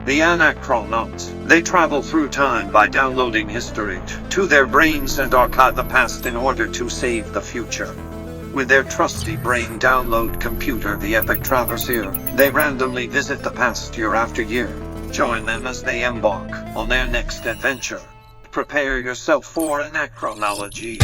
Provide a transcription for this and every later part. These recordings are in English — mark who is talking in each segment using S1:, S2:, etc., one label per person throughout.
S1: The Anachronauts. They travel through time by downloading history to their brains and archive the past in order to save the future. With their trusty brain download computer, the Epic Traversier, they randomly visit the past year after year. Join them as they embark on their next adventure. Prepare yourself for anachronology.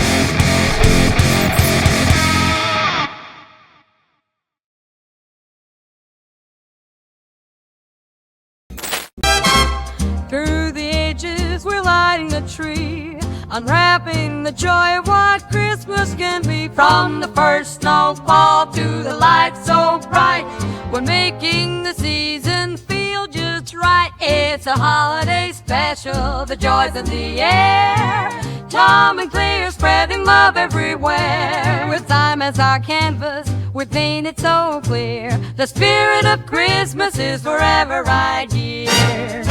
S2: Through the ages we're lighting a tree, unwrapping the joy of what Christmas can be. From the first snowfall to the lights so bright, we're making the season feel just right. It's a holiday special, the joys in the air. Tom and Clay are spreading love everywhere. With time as our canvas, we paint it so clear. The spirit of Christmas is forever right here.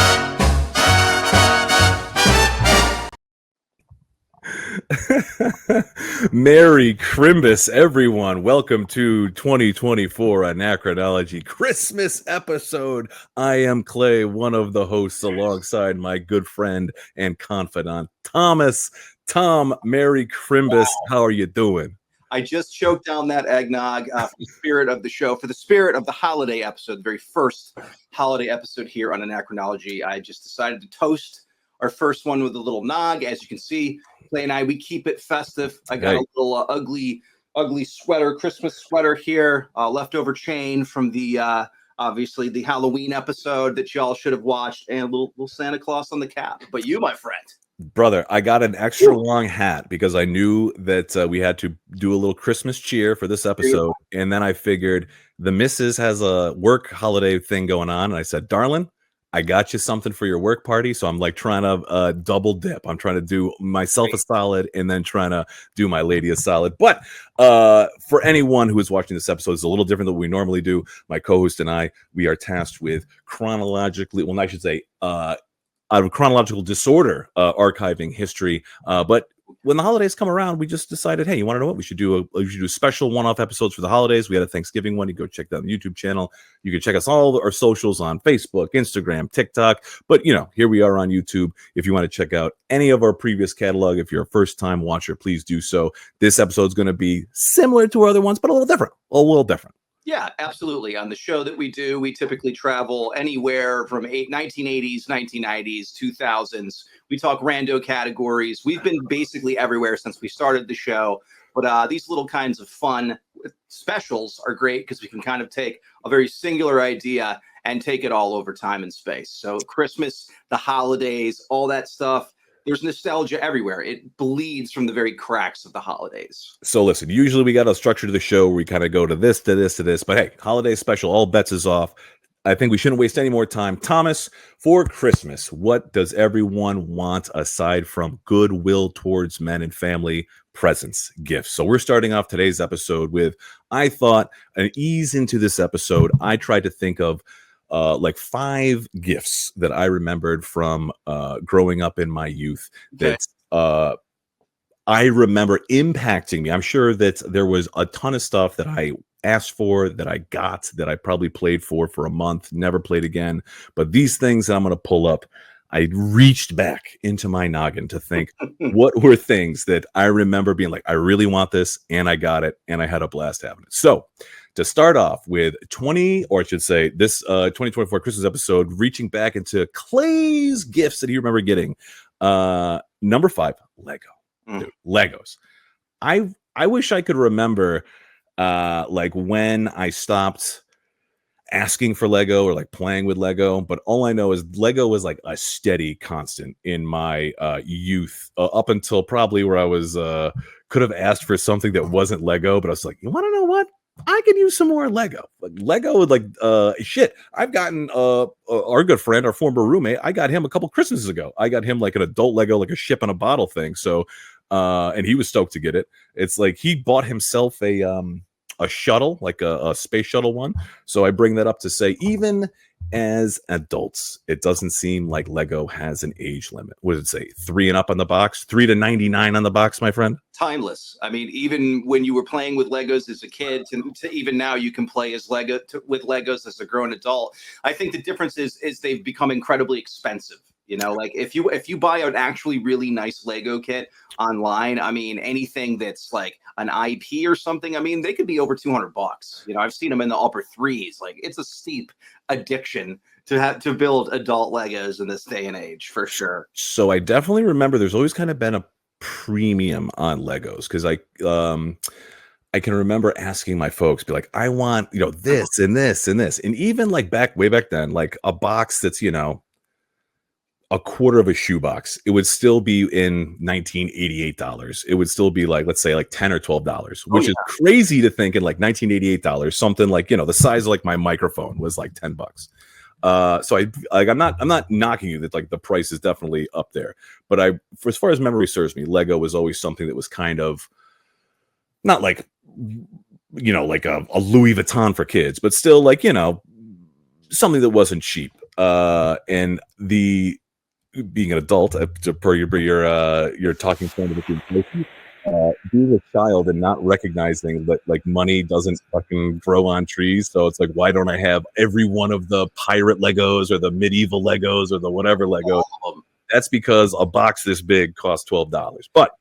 S3: Merry Crimbus, everyone. Welcome to 2024 Anachronology Christmas episode. I am Clay, one of the hosts, alongside my good friend and confidant, Thomas. Tom, Merry Crimbus. Wow. How are you doing?
S4: I just choked down that eggnog for the spirit of the show, for the spirit of the holiday episode, the very first holiday episode here on Anachronology. I just decided to toast our first one with a little nog. As you can see, Clay and I, we keep it festive. I got a little ugly sweater, Christmas sweater here, leftover chain from the obviously the Halloween episode that y'all should have watched, and a little Santa Claus on the cap. But you, my friend.
S3: Brother, I got an extra long hat because I knew that we had to do a little Christmas cheer for this episode. And then I figured the missus has a work holiday thing going on. And I said, darling, I got you something for your work party. So I'm like trying to double dip. I'm trying to do myself a solid and then trying to do my lady a solid. But for anyone who is watching this episode, it's a little different than what we normally do. My co-host and I, we are tasked with chronologically, well, I should say, out of chronological disorder, archiving history. But when the holidays come around, we just decided, hey, you want to know what? We should do special one-off episodes for the holidays. We had a Thanksgiving one. You go check that on the YouTube channel. You can check us all our socials on Facebook, Instagram, TikTok. But, here we are on YouTube. If you want to check out any of our previous catalog, if you're a first-time watcher, please do so. This episode is going to be similar to our other ones, but a little different.
S4: Yeah, absolutely. On the show that we do, we typically travel anywhere from 1980s, 1990s, 2000s. We talk rando categories. We've been basically everywhere since we started the show. But these little kinds of fun specials are great because we can kind of take a very singular idea and take it all over time and space. So Christmas, the holidays, all that stuff. There's nostalgia everywhere. It bleeds from the very cracks of the holidays.
S3: So listen, usually we got a structure to the show where we kind of go to this, to this, to this. But hey, holiday special, all bets is off. I think we shouldn't waste any more time. Thomas, for Christmas, what does everyone want aside from goodwill towards men and family, presents, gifts? So we're starting off today's episode with, I thought, an ease into this episode. I tried to think of like 5 gifts that I remembered from growing up in my youth that I remember impacting me. I'm sure that there was a ton of stuff that I asked for, that I got, that I probably played for a month, never played again. But these things that I'm going to pull up, I reached back into my noggin to think, what were things that I remember being like, I really want this, and I got it, and I had a blast having it. So to start off with this 2024 Christmas episode, reaching back into Clay's gifts that he remember getting. Number 5, Lego. Dude, Legos. I wish I could remember like when I stopped asking for Lego or like playing with Lego, but all I know is Lego was like a steady constant in my youth up until probably where I was could have asked for something that wasn't Lego, but I was like, you want to know what? I could use some more Lego. Like Lego would shit. I've gotten our good friend, our former roommate, I got him a couple Christmases ago. I got him like an adult Lego, like a ship in a bottle thing. So and he was stoked to get it. It's like he bought himself a shuttle, like a space shuttle one. So I bring that up to say, even as adults, it doesn't seem like Lego has an age limit. What did it say? 3 and up on the box, 3 to 99 on the box, my friend.
S4: Timeless. I mean, even when you were playing with Legos as a kid, to even now, you can play as with Legos as a grown adult. I think the difference is they've become incredibly expensive. You know, like if you buy an actually really nice Lego kit online, I mean, anything that's like an IP or something, I mean, they could be over $200. You know, I've seen them in the upper threes. Like, it's a steep addiction to have to build adult Legos in this day and age, for sure.
S3: So I definitely remember there's always kind of been a premium on Legos because I can remember asking my folks, be like, I want, this and this and this. And even like way back then, like a box that's, a quarter of a shoebox, it would still be in $1988. It would still be like, let's say like $10 or $12, which is crazy to think in like $1988, something like, the size of like my microphone was like $10. So I'm not knocking you that like the price is definitely up there, but for as far as memory serves me, Lego was always something that was kind of not like, like a Louis Vuitton for kids, but still like, something that wasn't cheap. And being an adult, per your talking point with the inflation, being a child and not recognizing that like money doesn't fucking grow on trees. So it's like, why don't I have every one of the pirate Legos or the medieval Legos or the whatever Lego? That's because a box this big costs $12. But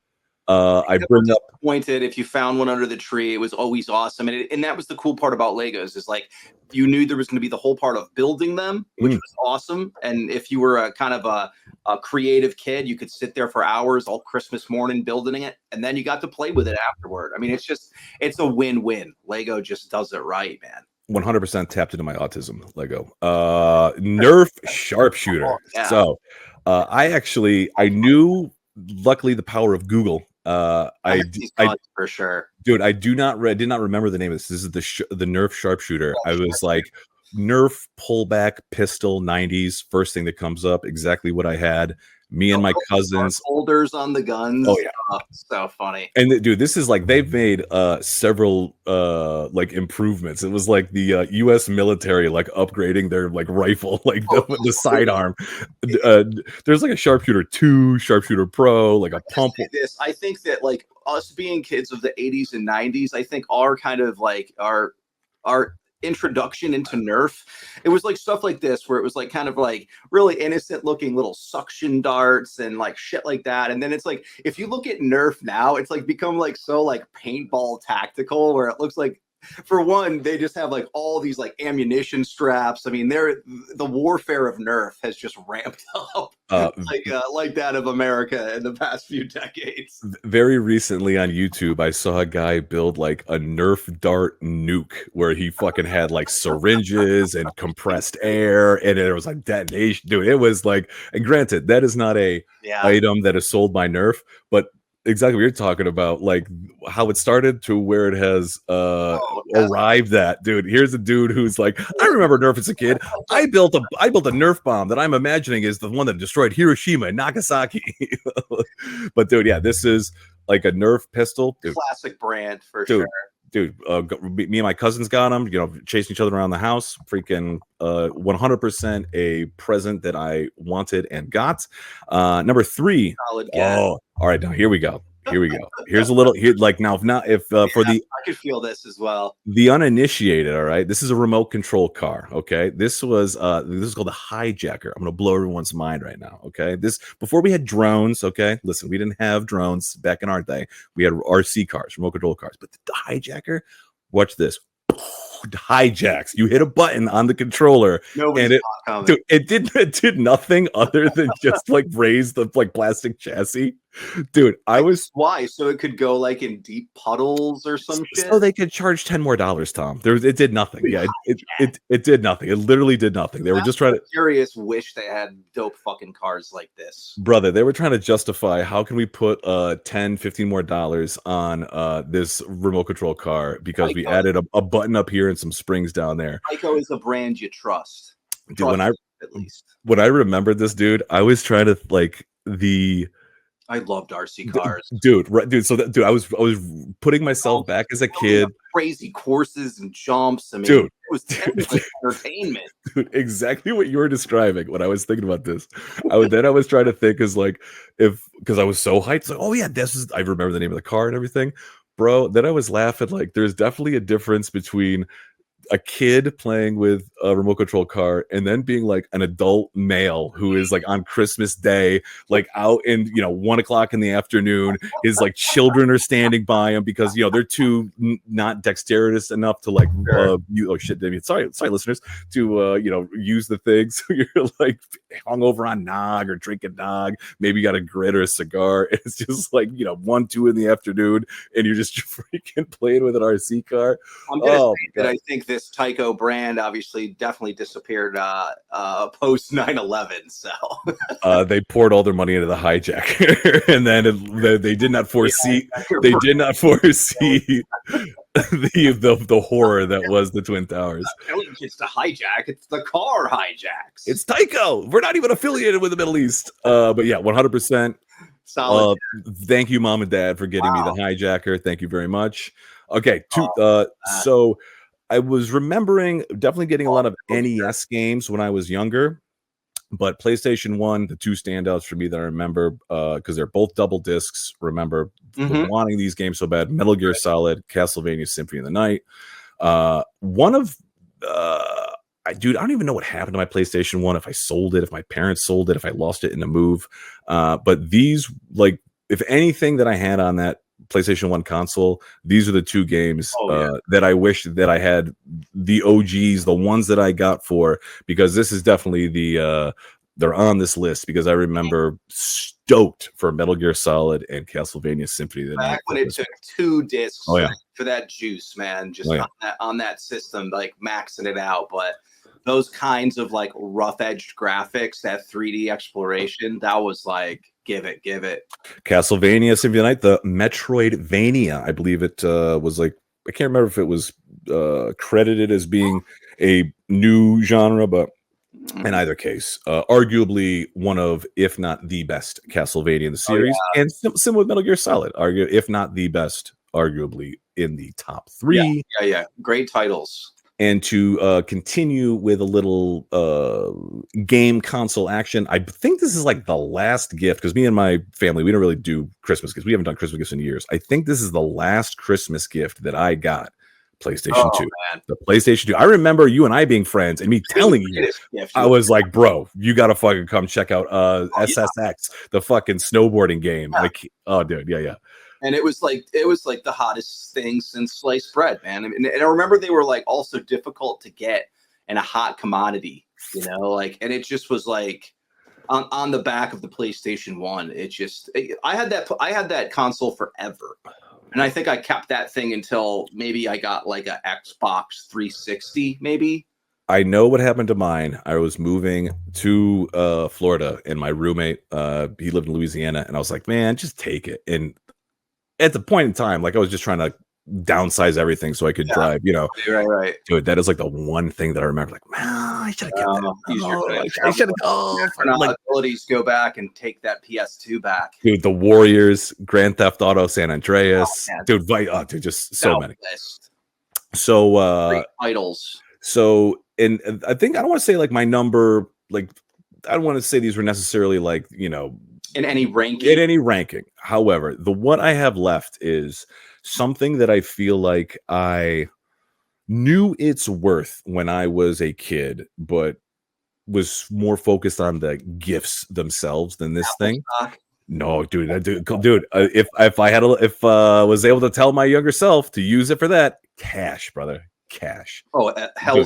S3: I bring up
S4: disappointed if you found one under the tree. It was always awesome, and that was the cool part about Legos is like you knew there was going to be the whole part of building them, which was awesome. And if you were a kind of a creative kid, you could sit there for hours all Christmas morning building it, and then you got to play with it afterward. I mean, it's a win-win. Lego just does it right, man.
S3: 100% tapped into my autism. Lego Nerf sharpshooter.
S4: Oh, yeah.
S3: So I knew, luckily, the power of Google. I
S4: for sure,
S3: dude. I did not remember the name of this. This is the Nerf sharpshooter. I was like, Nerf pullback pistol 90s. First thing that comes up, exactly what I had. Me and my cousins.
S4: Holders on the guns.
S3: Oh yeah,
S4: so funny.
S3: And dude, this is like they've made several like improvements. It was like the U.S. military like upgrading their like rifle, like the sidearm. There's like a sharpshooter 2, sharpshooter pro, like a pump.
S4: I think that like us being kids of the 80s and 90s, I think our kind of like our introduction into Nerf, it was like stuff like this where it was like kind of like really innocent looking little suction darts and like shit like that. And then it's like if you look at Nerf now, it's like become like so like paintball tactical where it looks like, for one, they just have like all these like ammunition straps. I mean, the warfare of Nerf has just ramped up like that of America in the past few decades.
S3: Very recently on YouTube, I saw a guy build like a Nerf dart nuke where he fucking had like syringes and compressed air, and it was like detonation. Dude, it was like, and granted, that is not a item that is sold by Nerf, but exactly what you're talking about, like how it started to where it has arrived at. Dude, here's a dude who's like, I remember Nerf as a kid. I built a Nerf bomb that I'm imagining is the one that destroyed Hiroshima and Nagasaki. But dude, yeah, this is like a Nerf pistol. Dude,
S4: classic brand for sure.
S3: Dude, me and my cousins got them, chasing each other around the house. Freaking 100% a present that I wanted and got. Number 3. Oh, all right. Now here we go. Here's a little here. Like now, for the,
S4: I could feel this as well.
S3: The uninitiated. All right. This is a remote control car. Okay. This is called the Hijacker. I'm going to blow everyone's mind right now. Okay. Before we had drones. Okay. Listen, we didn't have drones back in our day. We had RC cars, remote control cars, but the Hijacker, watch this. Hijacks. You hit a button on the controller, and it did nothing other than just like raise the like plastic chassis. Dude,
S4: why? So it could go like in deep puddles or some shit.
S3: So they could charge $10 more, Tom. It did nothing. Yeah, it did nothing. It literally did nothing. They were just trying to.
S4: Serious wish they had dope fucking cars like this,
S3: brother. They were trying to justify how can we put $10-15 more on this remote control car because we added a button up here and some springs down there.
S4: Ico is a brand you trust.
S3: Dude, when I remembered this, dude, I was trying to like
S4: I loved RC cars.
S3: Dude, right, dude. So dude, I was putting myself back as a kid,
S4: Crazy courses and jumps. I mean,
S3: dude.
S4: it was endless entertainment.
S3: Dude, exactly what you were describing when I was thinking about this. I was trying to think as like because I was so hyped. It's like, oh yeah, this is I remember the name of the car and everything. Bro, then I was laughing like there's definitely a difference between a kid playing with a remote control car and then being like an adult male who is like on Christmas Day, like out in 1 o'clock in the afternoon. His like children are standing by him because they're too not dexterous enough to like oh shit, Damien. Sorry, listeners, to use the things. So you're like hung over on nog or drinking nog. Maybe you got a grit or a cigar. And it's just like 1, 2 in the afternoon, and you're just freaking playing with an RC car.
S4: I'm gonna say that I think this Tyco brand obviously definitely disappeared post 9/11. So
S3: they poured all their money into the hijacker, and then they did not foresee the horror that was the Twin Towers.
S4: Telling kids to hijack, it's the car hijacks.
S3: It's Tyco. We're not even affiliated with the Middle East. But yeah, 100%.
S4: Solid.
S3: Thank you, Mom and Dad, for getting me the hijacker. Thank you very much. Okay, so I was remembering definitely getting a lot of NES games when I was younger, but PlayStation 1, the two standouts for me that I remember, because they're both double discs, remember wanting these games so bad: Metal Gear Solid, Castlevania Symphony of the Night. Dude, I don't even know what happened to my PlayStation 1, if I sold it, if my parents sold it, if I lost it in a move. But these, like, if anything that I had on that PlayStation 1 console, these are the two games that I wish that I had the OGs, the ones that I got for, because this is definitely they're on this list, because I remember stoked for Metal Gear Solid and Castlevania Symphony of the Night.
S4: Back when it took 2 discs for that juice, man, just on that system, like maxing it out. But those kinds of like rough edged graphics, that 3D exploration, that was like, give it.
S3: Castlevania Symphony of the Night, the Metroidvania, I believe it was like, I can't remember if it was credited as being a new genre, but in either case, arguably one of, if not the best Castlevania in the series, and similar with Metal Gear Solid, if not the best, arguably in the top 3.
S4: Yeah. Great titles.
S3: And to continue with a little game console action, I think this is like the last gift, because me and my family, we don't really do Christmas gifts. We haven't done Christmas gifts in years. I think this is the last Christmas gift that I got. PlayStation 2. Man. The PlayStation 2. I remember you and I being friends and me telling you, I was like, bro, you got to fucking come check out SSX, the fucking snowboarding game. Yeah. Like, oh, dude. Yeah.
S4: And it was like the hottest thing since sliced bread, man. And I remember they were like also difficult to get and a hot commodity, like, and it just was like on the back of the PlayStation 1. I had that console forever. And I think I kept that thing until maybe I got like a Xbox 360, maybe.
S3: I know what happened to mine. I was moving to Florida, and my roommate, he lived in Louisiana, and I was like, man, just take it. And at the point in time, like, I was just trying to downsize everything so I could drive,
S4: Right.
S3: Dude, that is like the one thing that I remember, like, man, I should have kept that. I should have
S4: abilities go back and take that PS2 back.
S3: Dude, the Warriors, Grand Theft Auto San Andreas, dude, just so many. So
S4: great titles.
S3: So, and I think I don't want to say like my number, like, I don't want to say these were necessarily like,
S4: in any ranking.
S3: However, the one I have left is something that I feel like I knew its worth when I was a kid, but was more focused on the gifts themselves than this thing. No, dude. If I was able to tell my younger self to use it for that, cash, brother, cash.
S4: Oh, hell yeah.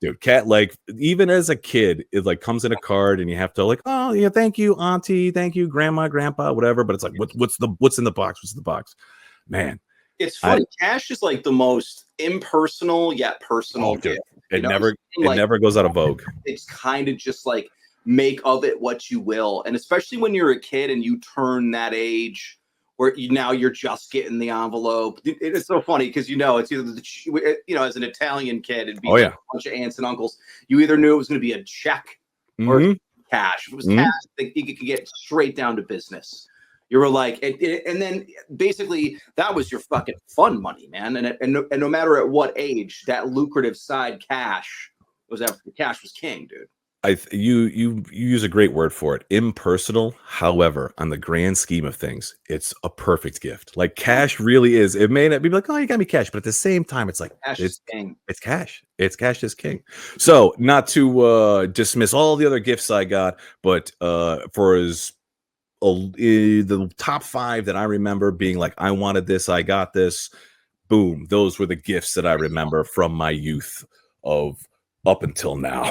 S3: Dude, cat, like, even as a kid, it like comes in a card and you have to like, oh yeah, thank you, auntie, thank you, grandma, grandpa, whatever. But it's like, what's in the box? What's in the box? Man.
S4: It's funny. Cash is like the most impersonal yet personal gift.
S3: It never goes out of vogue.
S4: It's kind of just like, make of it what you will. And especially when you're a kid and you turn that age where now you're just getting the envelope. It is so funny because it's either as an Italian kid, it'd be a bunch of aunts and uncles. You either knew it was going to be a check or cash. If it was cash, you could get straight down to business. You were like, and then basically that was your fucking fun money, man. And no matter at what age, that lucrative side cash was king, dude.
S3: You use a great word for it, impersonal. However, on the grand scheme of things, it's a perfect gift. Like cash really is. It may not be like, oh, you got me cash, but at the same time, it's like
S4: Cash is king.
S3: It's cash. It's cash is king. So not to dismiss all the other gifts I got, but for the top 5 that I remember being like, I wanted this, I got this. Boom, those were the gifts that I remember from my youth of up until now.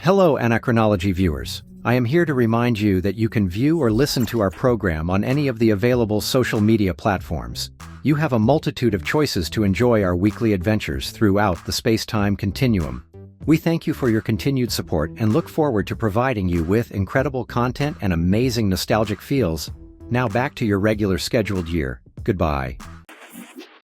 S5: Hello, Anachronology viewers. I am here to remind you that you can view or listen to our program on any of the available social media platforms. You have a multitude of choices to enjoy our weekly adventures throughout the space-time continuum. We thank you for your continued support and look forward to providing you with incredible content and amazing nostalgic feels. Now back to your regular scheduled year. Goodbye.